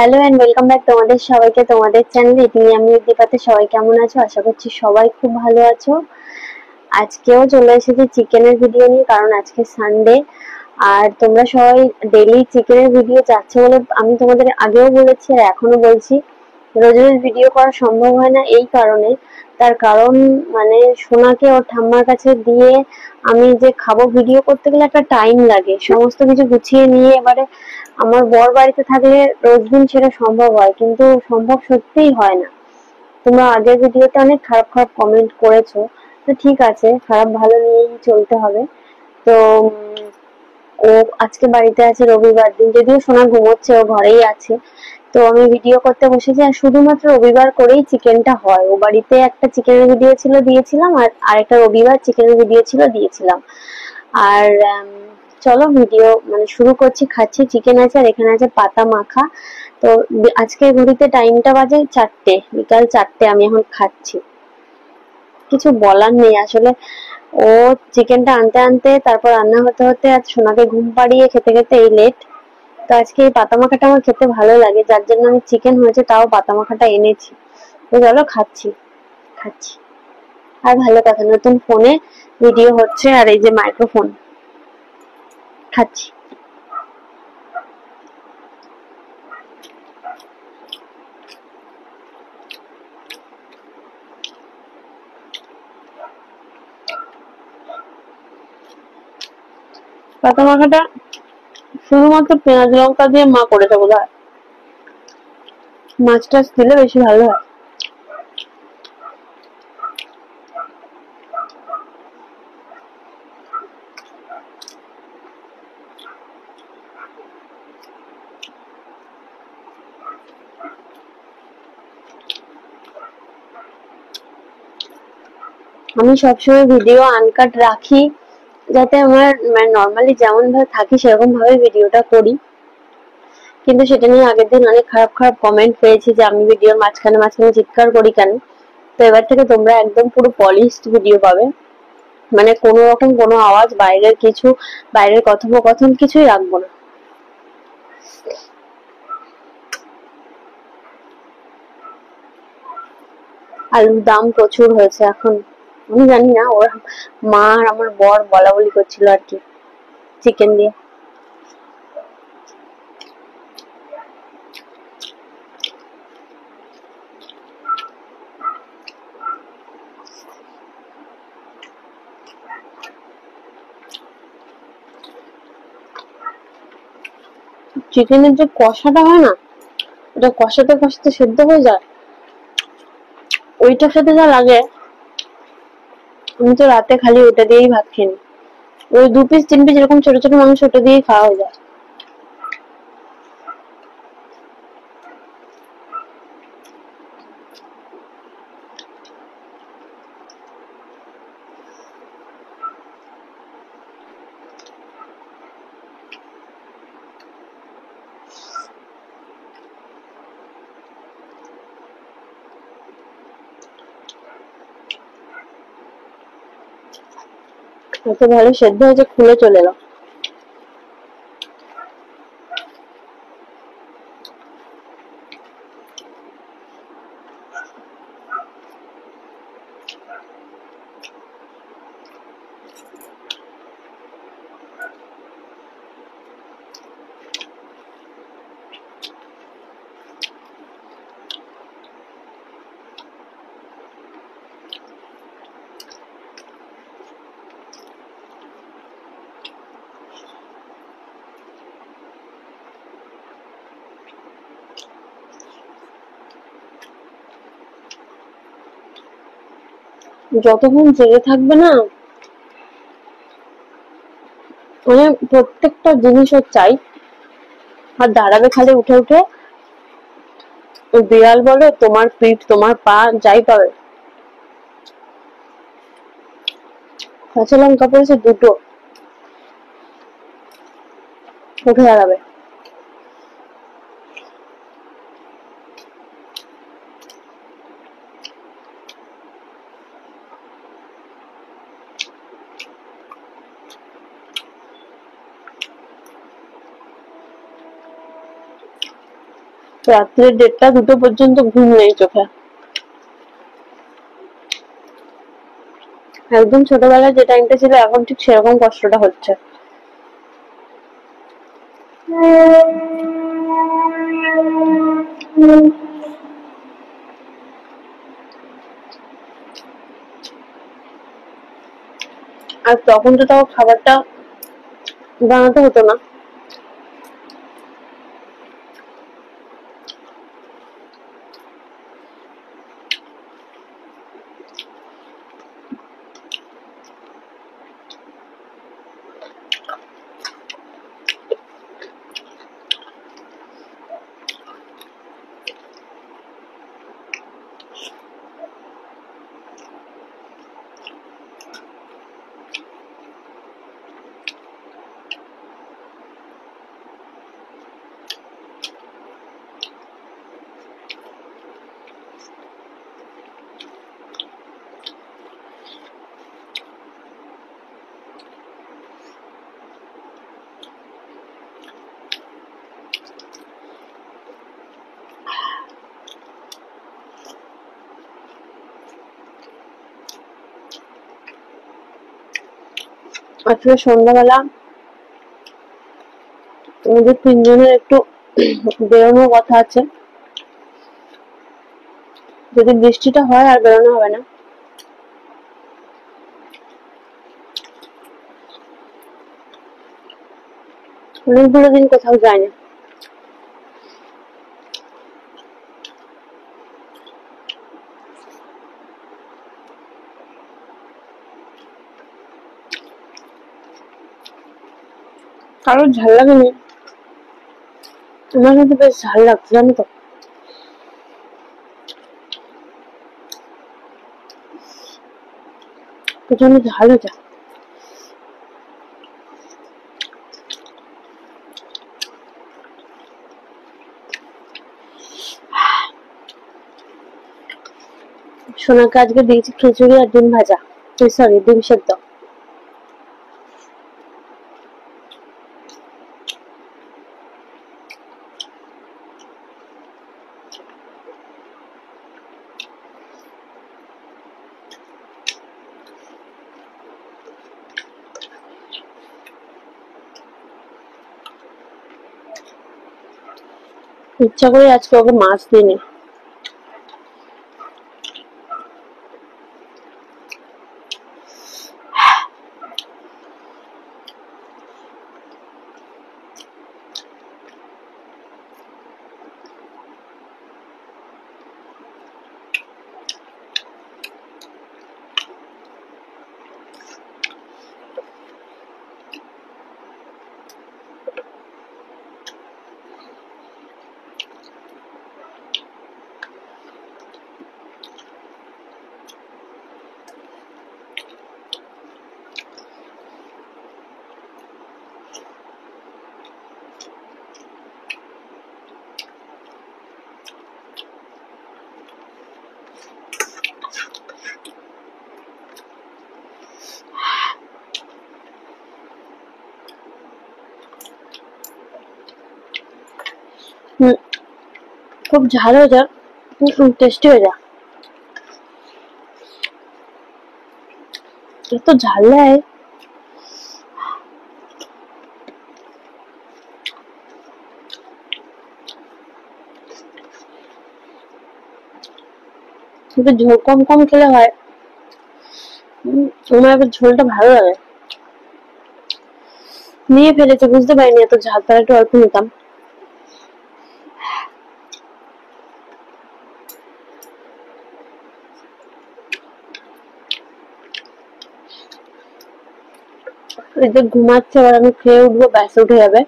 Hello and welcome back তোমাদের সবাইকে তোমাদের চ্যানেল ইটিং আমি দীপাতে। সবাই কেমন আছো? আশা করছি সবাই খুব ভালো আছো। আজকেও চলে এসেছি চিকেনের ভিডিও নিয়ে, কারণ আজকে সানডে আর তোমরা সবাই ডেইলি চিকেনের ভিডিও চাচ্ছ বলে আমি তোমাদের আগেও বলেছি আর এখনো বলছি, রোজ রোজ ভিডিও করা সম্ভব হয় না। এই কারণে, তার কারণ মানে সোনাকে ওর ঠাম্মার কাছে দিয়ে আমি যে খাবো, ভিডিও করতে গেলে একটা টাইম লাগে, সমস্ত কিছু গুছিয়ে নিয়ে এবারে আমার বর বাড়িতে থাকলে রোজ দিন সেটা সম্ভব হয়, কিন্তু সম্ভব সত্যিই হয় না। তোমরা আগের ভিডিওতে অনেক খারাপ খারাপ কমেন্ট করেছো, তো ঠিক আছে, খারাপ ভালো নিয়েই চলতে হবে। তো ও আজকে বাড়িতে আছে, রবিবার দিন, যদিও সোনা ঘুমোচ্ছে, ও ঘরেই আছে। তো আমি ভিডিও করতে বসেছি আর শুধুমাত্র রবিবার করেই চিকেনটা হয়। ও বাড়িতে একটা চিকেনের ভিডিও ছিল, দিয়েছিলাম, আর আরেকটা রবিবার চিকেনের ভিডিও ছিল, দিয়েছিলাম। আর চলো ভিডিও মানে শুরু করছি। খাচ্ছি, চিকেন আছে আর এখানে আছে পাতা মাখা। তো আজকে ঘড়িতে টাইমটা বাজে 4টে, বিকাল 4টে, আমি এখন খাচ্ছি। কিছু বলার নেই আসলে, ও চিকেনটা আনতে আনতে, তারপর রান্না হতে হতে, আর সোনাকে ঘুম পাড়িয়ে খেতে খেতে এই লেট। তো আজকে এই পাতা মাখাটা আমার খেতে ভালো লাগে, যার জন্য আমি চিকেন হয়েছে তাও পাতা মাখাটা এনেছি। তো চলো খাচ্ছি খাচ্ছি। আর ভালো কথা, নতুন ফোনে ভিডিও হচ্ছে, আর এই যে মাইক্রোফোন। খাচ্ছি। পাতা মাখাটা শুধুমাত্র পেঁয়াজ লঙ্কা দিয়ে মা করেছে বোধহয়, মাছ টাছ দিলে বেশি ভালো হয়। আমি সবসময় ভিডিও আনকাট রাখি, যাতে আমার মানে নর্মালি যেমন ভাবে থাকি সেরকম ভাবে ভিডিওটা করি। কিন্তু সেটা নিয়ে আগের দিন অনেক খারাপ খারাপ কমেন্ট পেয়েছি যে আমি ভিডিওর মাঝখানে মাঝখানে চিৎকার করি কেন। তো এবার থেকে তোমরা একদম পুরো পলিশড ভিডিও পাবে, মানে কোনো রকম কোনো আওয়াজ, বাইরের কিছু, বাইরের কথোপকথন কিছুই রাখবো না। আলুর দাম প্রচুর হয়েছে এখন। আমি জানি না, ওরা মা আর আমার বর বলা বলি করছিল আর কি, চিকেন দিয়ে। চিকেনের যে কষাটা হয় না, ওটা কষাতে কষাতে সেদ্ধ হয়ে যায়, ওইটার সাথে যা লাগে। আমি তো রাতে খালি ওটা দিয়েই ভাত খেয়ে নিই। ওই 2 পিস 3 পিস এরকম ছোট ছোট মাংস ওটা দিয়েই খাওয়া হয়ে যায়। এত ভালো সেদ্ধ হয়েছে, খুলে চলে এলো। যতক্ষণ জেগে থাকবে না, মানে প্রত্যেকটা জিনিস ওর চাই। আর দাঁড়াবে খালি উঠে উঠে, বিড়াল বলে তোমার পিঠ তোমার পা যাই পাবে। কাঁচা লঙ্কা পড়েছে 2টো, উঠে দাঁড়াবে। রাত্রে 1:30-2টো পর্যন্ত ঘুম নেই চোখে। একদম ছোটবেলায় যে টাইমটা ছিল এখন ঠিক সেরকম কষ্টটা হচ্ছে। আর তখন তো তাও খাবারটা বানাতে হতো না। আসলে সন্ধ্যাবেলা আমাদের 3জনের একটু বেরোনোর কথা আছে। যদি বৃষ্টিটা হয় আর বেরোনো হবে না। অনেকগুলো দিন কোথাও যায় না। কারোর ঝাল লাগেনি, আমার কিন্তু বেশ ঝাল লাগছে জানো তো। প্রচন্ড ঝাল হয়েছে। সোনাকে আজকে দিয়েছি খিচুড়ি আর ডিম ভাজা, সরি ডিম সেদ্ধ। ইচ্ছা করে আজকে ওকে মাছ দিইনি। খুব ঝাল হয়ে যায়, টেস্টি হয়ে যায়। এত ঝাল দেয় কিন্তু ঝোল কম কম খেলে হয়। আমার আবার ঝোলটা ভালো লাগে। নিয়ে ফেলেছে, বুঝতে পারিনি এত ঝাল, তার একটু অল্প নিতাম। এই যে ঘুমাচ্ছে, আবার আমি খেয়ে উঠবো, ব্যাস উঠে যাবে,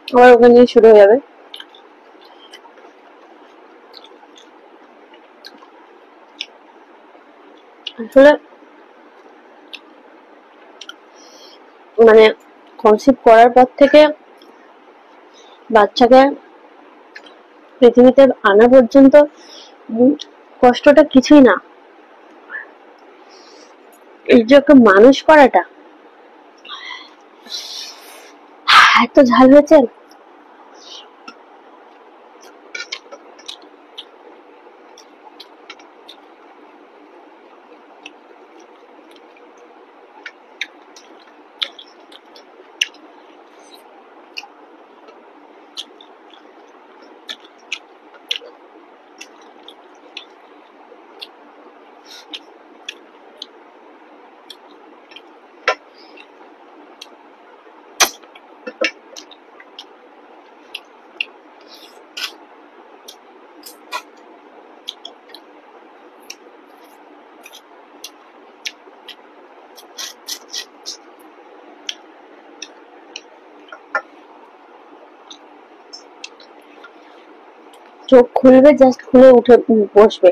আবার ওকে নিয়ে শুরু হয়ে যাবে। আসলে মানে কনসিভ করার পর থেকে বাচ্চাকে পৃথিবীতে আনা পর্যন্ত কষ্টটা কিছুই না। এই যে ওকে মানুষ করাটা এত ঝাল হয়েছে। চোখ খুলবে, জাস্ট খুলে উঠে বসবে।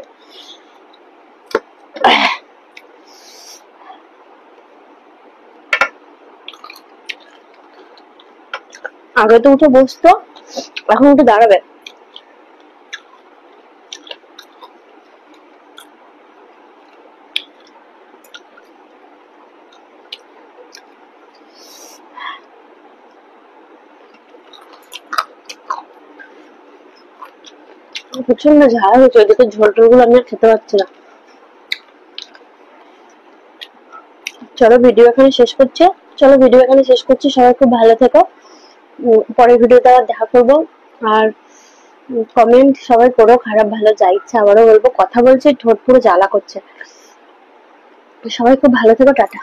আগে তো উঠে বসতো, এখন উঠে দাঁড়াবে। প্রচন্ড ঝাল হয়েছে, ওইদিকে ঝোল টোল গুলো আমি আর খেতে পারছি না। চলো ভিডিও এখানে শেষ করছি। সবাই খুব ভালো থেকো। পরের ভিডিওতে আবার দেখা করবো। আর কমেন্ট সবাই করো, খারাপ ভালো যা ইচ্ছা। আবারও বলবো, কথা বলছি ঠোঁট পুরো জ্বালা করছে। সবাই খুব ভালো থেকো, টাটা।